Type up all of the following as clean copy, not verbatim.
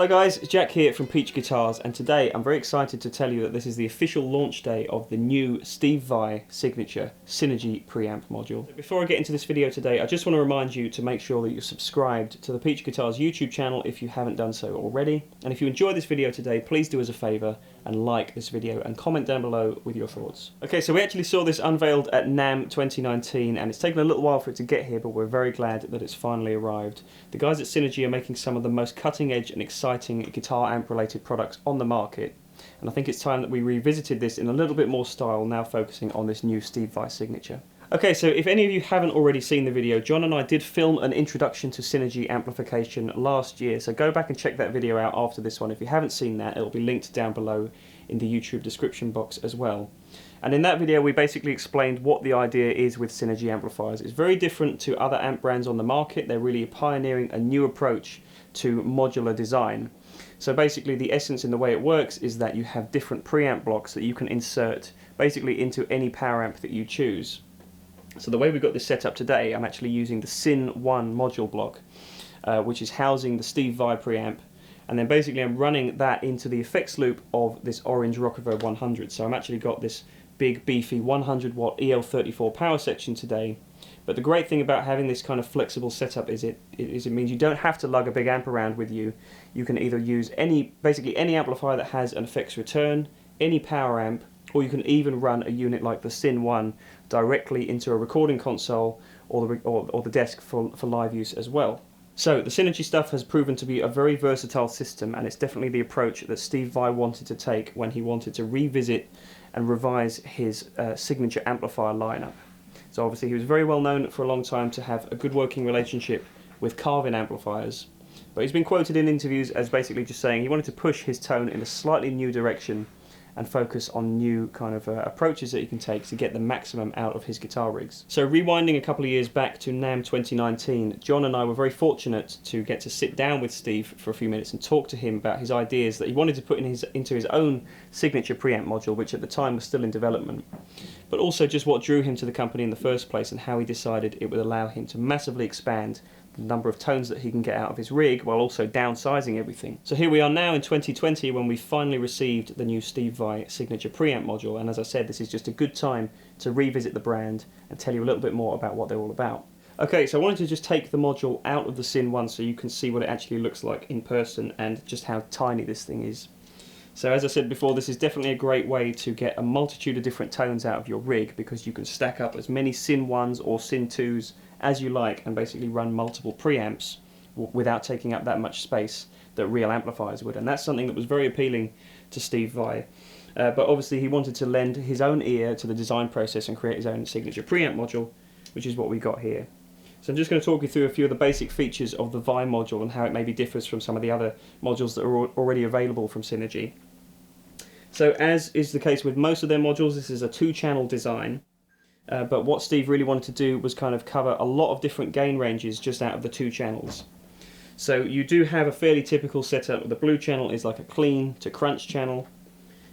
Hello guys, it's Jack here from Peach Guitars, and today I'm very excited to tell you that this is the official launch day of the new Steve Vai signature Synergy preamp module. Before I get into this video today, I just want to remind you to make sure that you're subscribed to the Peach Guitars YouTube channel if you haven't done so already. And if you enjoy this video today, please do us a favour and like this video and comment down below with your thoughts. Okay, so we actually saw this unveiled at NAMM 2019, and it's taken a little while for it to get here, but we're very glad that it's finally arrived. The guys at Synergy are making some of the most cutting edge and exciting guitar amp related products on the market, and I think it's time that we revisited this in a little bit more style, now focusing on this new Steve Vai signature. Okay, so if any of you haven't already seen the video, John and I did film an introduction to Synergy amplification last year, so go back and check that video out after this one. If you haven't seen that, it'll be linked down below in the YouTube description box as well. And in that video we basically explained what the idea is with Synergy amplifiers. It's very different to other amp brands on the market. They're really pioneering a new approach to modular design. So basically the essence in the way it works is that you have different preamp blocks that you can insert basically into any power amp that you choose. So the way we've got this set up today, I'm actually using the Syn 1 module block, which is housing the Steve Vai preamp, and then basically I'm running that into the effects loop of this orange Rockevo 100. So I'm actually got this big beefy 100 watt EL34 power section today. But the great thing about having this kind of flexible setup is it means you don't have to lug a big amp around with you. You can either use basically any amplifier that has an effects return, any power amp, or you can even run a unit like the Syn 1 directly into a recording console or the desk for live use as well. So the Synergy stuff has proven to be a very versatile system, and it's definitely the approach that Steve Vai wanted to take when he wanted to revisit and revise his signature amplifier lineup. So obviously he was very well known for a long time to have a good working relationship with carve-in amplifiers, but he's been quoted in interviews as basically just saying he wanted to push his tone in a slightly new direction and focus on new kind of approaches that he can take to get the maximum out of his guitar rigs. So rewinding a couple of years back to NAMM 2019, John and I were very fortunate to get to sit down with Steve for a few minutes and talk to him about his ideas that he wanted to put into his own signature preamp module, which at the time was still in development, but also just what drew him to the company in the first place and how he decided it would allow him to massively expand the number of tones that he can get out of his rig while also downsizing everything. So here we are now in 2020 when we finally received the new Steve Vai signature preamp module, and as I said, this is just a good time to revisit the brand and tell you a little bit more about what they're all about. Okay, so I wanted to just take the module out of the Syn 1 so you can see what it actually looks like in person and just how tiny this thing is. So as I said before, this is definitely a great way to get a multitude of different tones out of your rig, because you can stack up as many Syn 1s or Syn 2s as you like and basically run multiple preamps without taking up that much space that real amplifiers would. And that's something that was very appealing to Steve Vai. But obviously he wanted to lend his own ear to the design process and create his own signature preamp module, which is what we got here. So I'm just going to talk you through a few of the basic features of the Vai module and how it maybe differs from some of the other modules that are already available from Synergy. So as is the case with most of their modules, this is a two-channel design. But what Steve really wanted to do was kind of cover a lot of different gain ranges just out of the two channels. So you do have a fairly typical setup. The blue channel is like a clean to crunch channel,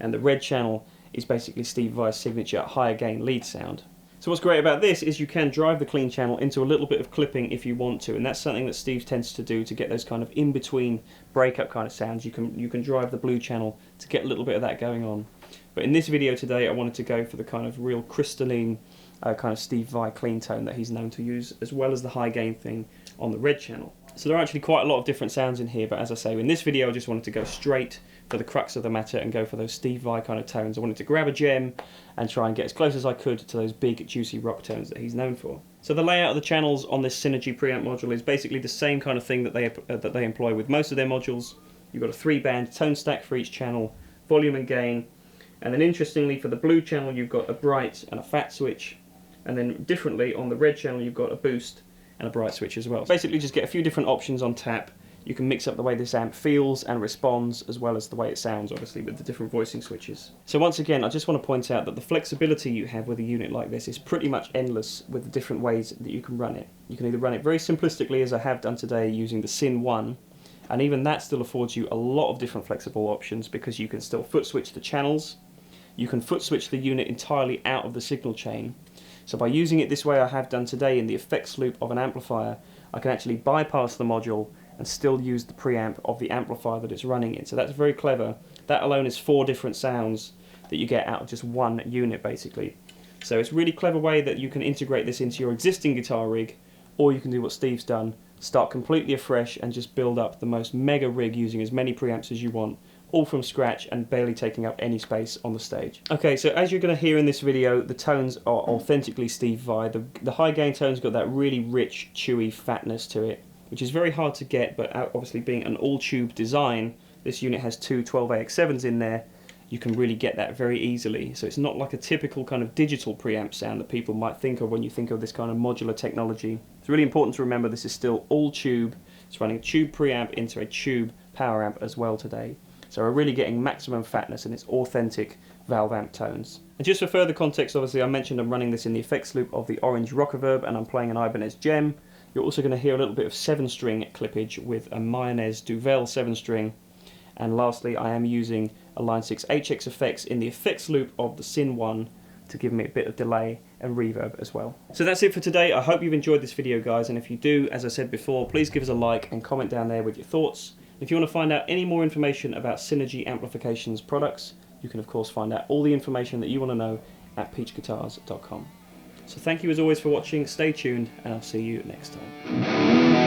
and the red channel is basically Steve Vai's signature higher gain lead sound. So what's great about this is you can drive the clean channel into a little bit of clipping if you want to, and that's something that Steve tends to do to get those kind of in-between breakup kind of sounds. You can drive the blue channel to get a little bit of that going on. But in this video today I wanted to go for the kind of real crystalline kind of Steve Vai clean tone that he's known to use, as well as the high gain thing on the red channel. So there are actually quite a lot of different sounds in here, but as I say, in this video I just wanted to go straight for the crux of the matter and go for those Steve Vai kind of tones. I wanted to grab a gem and try and get as close as I could to those big juicy rock tones that he's known for. So the layout of the channels on this Synergy preamp module is basically the same kind of thing that they employ with most of their modules. You've got a 3-band tone stack for each channel, volume and gain, and then interestingly for the blue channel you've got a bright and a fat switch, and then differently on the red channel you've got a boost and a bright switch as well. Basically just get a few different options on tap. You can mix up the way this amp feels and responds, as well as the way it sounds, obviously, with the different voicing switches. So once again, I just want to point out that the flexibility you have with a unit like this is pretty much endless with the different ways that you can run it. You can either run it very simplistically, as I have done today, using the Syn 1, and even that still affords you a lot of different flexible options, because you can still foot switch the channels, you can foot switch the unit entirely out of the signal chain. So by using it this way I have done today in the effects loop of an amplifier, I can actually bypass the module and still use the preamp of the amplifier that it's running in. So that's very clever. That alone is 4 different sounds that you get out of just one unit basically. So it's a really clever way that you can integrate this into your existing guitar rig, or you can do what Steve's done, start completely afresh and just build up the most mega rig using as many preamps as you want, all from scratch and barely taking up any space on the stage. Okay, so as you're going to hear in this video, the tones are authentically Steve Vai. The high gain tone's got that really rich, chewy fatness to it, which is very hard to get, but obviously being an all-tube design, this unit has 2 12AX7s in there, you can really get that very easily. So it's not like a typical kind of digital preamp sound that people might think of when you think of this kind of modular technology. It's really important to remember this is still all tube. It's running a tube preamp into a tube power amp as well today. So we're really getting maximum fatness in its authentic valve amp tones. And just for further context, obviously I mentioned I'm running this in the effects loop of the orange Rockaverb, and I'm playing an Ibanez Gem. You're also going to hear a little bit of 7-string clippage with a Mayonnaise Duvel 7-string. And lastly, I am using a Line 6 HX effects in the effects loop of the Syn 1 to give me a bit of delay and reverb as well. So that's it for today. I hope you've enjoyed this video, guys, and if you do, as I said before, please give us a like and comment down there with your thoughts. If you want to find out any more information about Synergy Amplifications products, you can of course find out all the information that you want to know at peachguitars.com. So thank you as always for watching, stay tuned, and I'll see you next time.